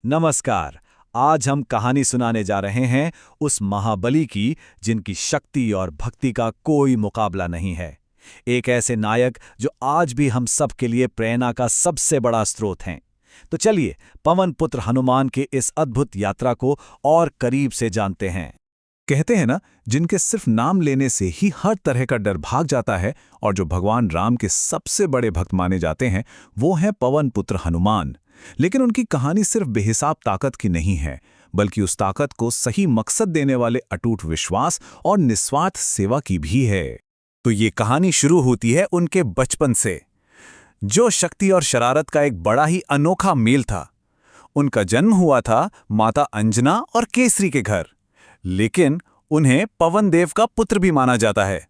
नमस्कार। आज हम कहानी सुनाने जा रहे हैं उस महाबली की जिनकी शक्ति और भक्ति का कोई मुकाबला नहीं है। एक ऐसे नायक जो आज भी हम सब के लिए प्रेरणा का सबसे बड़ा स्रोत हैं। तो चलिए पवन पुत्र हनुमान के इस अद्भुत यात्रा को और करीब से जानते हैं। कहते हैं ना, जिनके सिर्फ नाम लेने से ही हर तरह का डर भाग जाता है और जो भगवान राम के सबसे बड़े भक्त माने जाते हैं, वो हैं पवन पुत्र हनुमान। लेकिन उनकी कहानी सिर्फ बेहिसाब ताकत की नहीं है, बल्कि उस ताकत को सही मकसद देने वाले अटूट विश्वास और निस्वार्थ सेवा की भी है। तो ये कहानी शुरू होती है उनके बचपन से, जो शक्ति और शरारत का एक बड़ा ही अनोखा मेल था। उनका जन्म हुआ था माता अंजना और केसरी के घर, लेकिन उन्हें पवन देव का पुत्र भी माना जाता है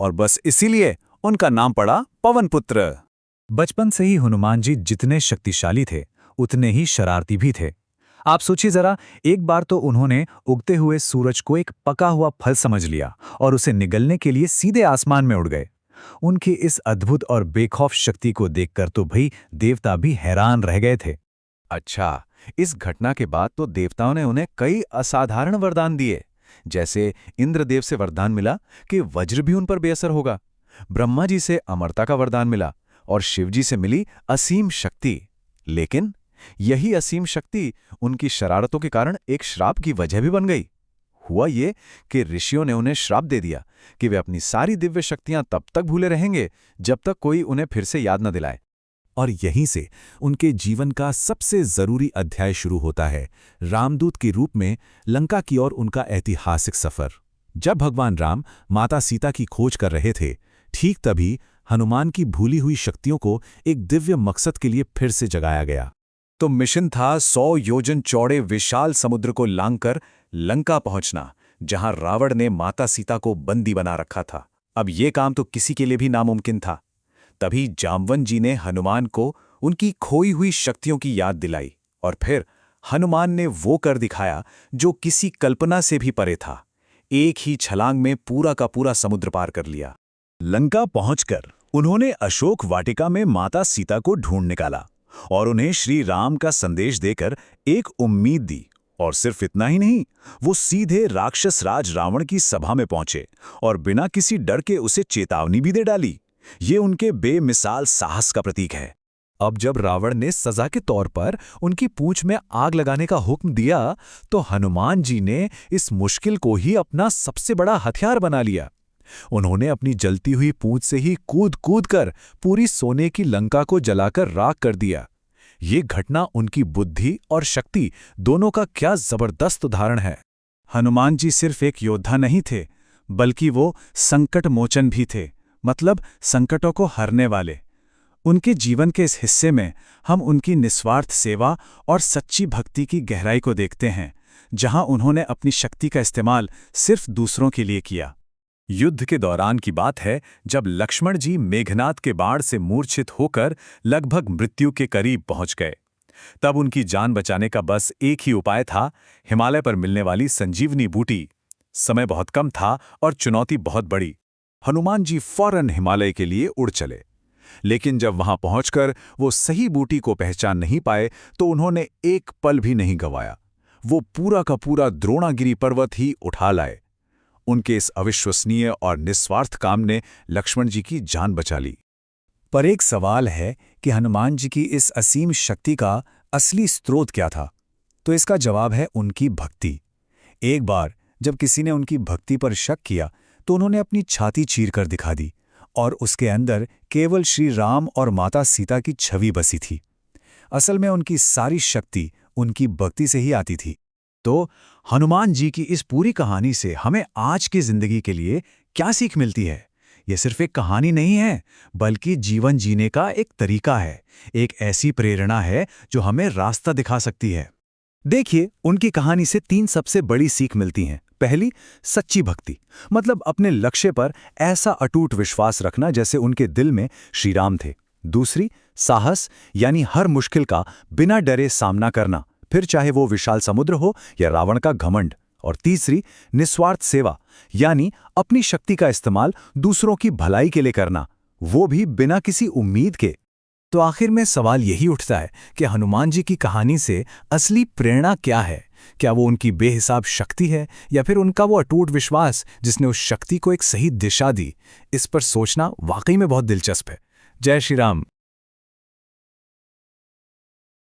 और बस इसीलिए उनका नाम पड़ा पवन पुत्र। बचपन से ही हनुमान जी जितने शक्तिशाली थे, उतने ही शरारती भी थे। आप सोचिए जरा, एक बार तो उन्होंने उगते हुए सूरज को एक पका हुआ फल समझ लिया और उसे निगलने के लिए सीधे आसमान में उड़ गए। उनकी इस अद्भुत और बेखौफ शक्ति को देखकर तो भाई देवता भी हैरान रह गए थे। अच्छा, इस घटना के बाद तो देवताओं ने उन्हें कई असाधारण वरदान दिए। जैसे इंद्रदेव से वरदान मिला कि वज्र भी उन पर बेअसर होगा, ब्रह्मा जी से अमरता का वरदान मिला और शिवजी से मिली असीम शक्ति। लेकिन यही असीम शक्ति उनकी शरारतों के कारण एक श्राप की वजह भी बन गई। हुआ ये कि ऋषियों ने उन्हें श्राप दे दिया कि वे अपनी सारी दिव्य शक्तियां तब तक भूले रहेंगे जब तक कोई उन्हें फिर से याद न दिलाए। और यहीं से उनके जीवन का सबसे जरूरी अध्याय शुरू होता है, रामदूत के रूप में लंका की ओर उनका ऐतिहासिक सफर। जब भगवान राम माता सीता की खोज कर रहे थे, ठीक तभी हनुमान की भूली हुई शक्तियों को एक दिव्य मकसद के लिए फिर से जगाया गया। तो मिशन था 100 योजन चौड़े विशाल समुद्र को लांघकर लंका पहुंचना, जहां रावण ने माता सीता को बंदी बना रखा था। अब ये काम तो किसी के लिए भी नामुमकिन था। तभी जामवंत जी ने हनुमान को उनकी खोई हुई शक्तियों की याद दिलाई और फिर हनुमान ने वो कर दिखाया जो किसी कल्पना से भी परे था। एक ही छलांग में पूरा का पूरा समुद्र पार कर लिया। लंका पहुंचकर उन्होंने अशोक वाटिका में माता सीता को ढूंढ निकाला और उन्हें श्री राम का संदेश देकर एक उम्मीद दी। और सिर्फ इतना ही नहीं, वो सीधे राक्षस राज रावण की सभा में पहुंचे और बिना किसी डर के उसे चेतावनी भी दे डाली। ये उनके बेमिसाल साहस का प्रतीक है। अब जब रावण ने सजा के तौर पर उनकी पूंछ में आग लगाने का हुक्म दिया, तो हनुमान जी ने इस मुश्किल को ही अपना सबसे बड़ा हथियार बना लिया। उन्होंने अपनी जलती हुई पूंछ से ही कूद कूद कर पूरी सोने की लंका को जलाकर राख कर दिया। ये घटना उनकी बुद्धि और शक्ति दोनों का क्या जबरदस्त उदाहरण है। हनुमान जी सिर्फ एक योद्धा नहीं थे, बल्कि वो संकट मोचन भी थे, मतलब संकटों को हरने वाले। उनके जीवन के इस हिस्से में हम उनकी निस्वार्थ सेवा और सच्ची भक्ति की गहराई को देखते हैं, जहां उन्होंने अपनी शक्ति का इस्तेमाल सिर्फ दूसरों के लिए किया। युद्ध के दौरान की बात है, जब लक्ष्मण जी मेघनाद के बाढ़ से मूर्छित होकर लगभग मृत्यु के करीब पहुंच गए। तब उनकी जान बचाने का बस एक ही उपाय था, हिमालय पर मिलने वाली संजीवनी बूटी। समय बहुत कम था और चुनौती बहुत बड़ी। हनुमान जी फौरन हिमालय के लिए उड़ चले, लेकिन जब वहां पहुंचकर वो सही बूटी को पहचान नहीं पाए, तो उन्होंने एक पल भी नहीं गंवाया। वो पूरा का पूरा द्रोणागिरी पर्वत ही उठा लाए। उनके इस अविश्वसनीय और निस्वार्थ काम ने लक्ष्मण जी की जान बचा ली। पर एक सवाल है कि हनुमान जी की इस असीम शक्ति का असली स्रोत क्या था? तो इसका जवाब है उनकी भक्ति। एक बार जब किसी ने उनकी भक्ति पर शक किया, तो उन्होंने अपनी छाती चीर कर दिखा दी और उसके अंदर केवल श्री राम और माता सीता की छवि बसी थी। असल में उनकी सारी शक्ति उनकी भक्ति से ही आती थी। तो हनुमान जी की इस पूरी कहानी से हमें आज की जिंदगी के लिए क्या सीख मिलती है? यह सिर्फ एक कहानी नहीं है, बल्कि जीवन जीने का एक तरीका है, एक ऐसी प्रेरणा है जो हमें रास्ता दिखा सकती है। देखिए, उनकी कहानी से 3 सबसे बड़ी सीख मिलती हैं। पहली, सच्ची भक्ति, मतलब अपने लक्ष्य पर ऐसा अटूट विश्वास रखना जैसे उनके दिल में श्री राम थे। दूसरी, साहस, यानी हर मुश्किल का बिना डरे सामना करना, फिर चाहे वो विशाल समुद्र हो या रावण का घमंड। और तीसरी, निस्वार्थ सेवा, यानी अपनी शक्ति का इस्तेमाल दूसरों की भलाई के लिए करना, वो भी बिना किसी उम्मीद के। तो आखिर में सवाल यही उठता है कि हनुमान जी की कहानी से असली प्रेरणा क्या है? क्या वो उनकी बेहिसाब शक्ति है या फिर उनका वो अटूट विश्वास जिसने उस शक्ति को एक सही दिशा दी? इस पर सोचना वाकई में बहुत दिलचस्प है। जय श्री राम।